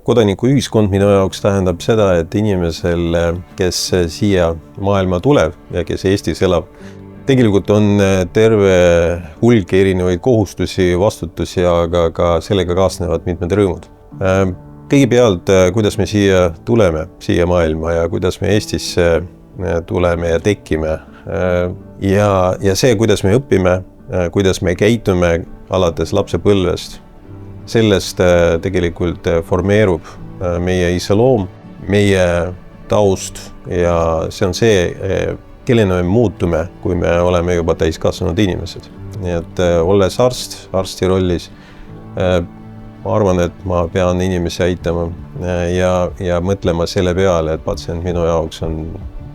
Kodanikuühiskond minu jaoks tähendab seda, et inimesel, kes siia maailma tuleb ja kes Eestis elab, tegelikult on terve hulk erinevaid kohustusi, vastutusi, aga ka sellega kaasnevad mitmed rõõmud. Kõigepealt, kuidas me siia tuleme, siia maailma ja kuidas me Eestisse tuleme ja tekime. Ja see, kuidas me õpime, kuidas me käitume alates lapsepõlvest, sellest tegelikult formeerub meie iseloom, meie taust ja see on see, kellena me muutume, kui me oleme juba täiskasvanud inimesed. Nii et olles arsti rollis, ma arvan, et ma pean inimesi aitama ja mõtlema selle peale, et patsient minu jaoks on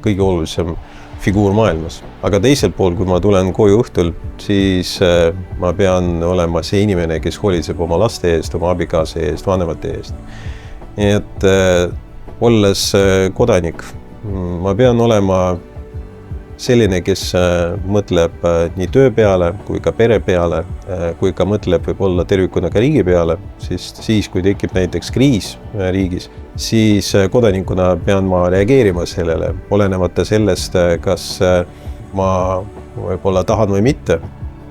kõige olulisem figuur maailmas. Aga teiselt pool, kui ma tulen koju õhtul, siis ma pean olema see inimene, kes hoolitseb oma laste eest, oma abikaasa eest, vanemate eest. Nii et olles kodanik, ma pean olema selline, kes mõtleb nii töö peale kui ka pere peale, kui ka mõtleb võib-olla tervikuna ka riigi peale, siis kui tekib näiteks kriis riigis, siis kodanikuna pean ma reageerima sellele, olenemata sellest, kas ma võib-olla tahan või mitte,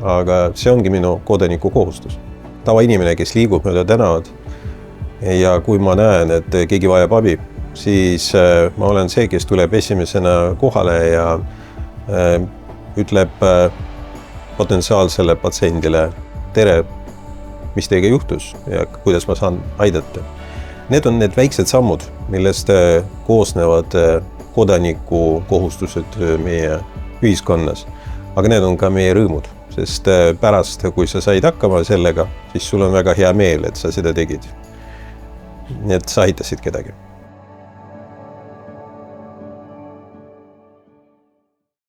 aga see ongi minu kodaniku kohustus. Tavainimene, kes liigub mööda tänavad ja kui ma näen, et keegi vajab abi, siis ma olen see, kes tuleb esimesena kohale ja ütleb potentsiaalsele patsiendile, tere, mis teiega juhtus ja kuidas ma saan aidata. Need on need väiksed sammud, millest koosnevad kodaniku kohustused meie ühiskonnas. Aga need on ka meie rõõmud, sest pärast, kui sa said hakkama sellega, siis sul on väga hea meel, et sa seda tegid. Nii et sa aitasid kedagi.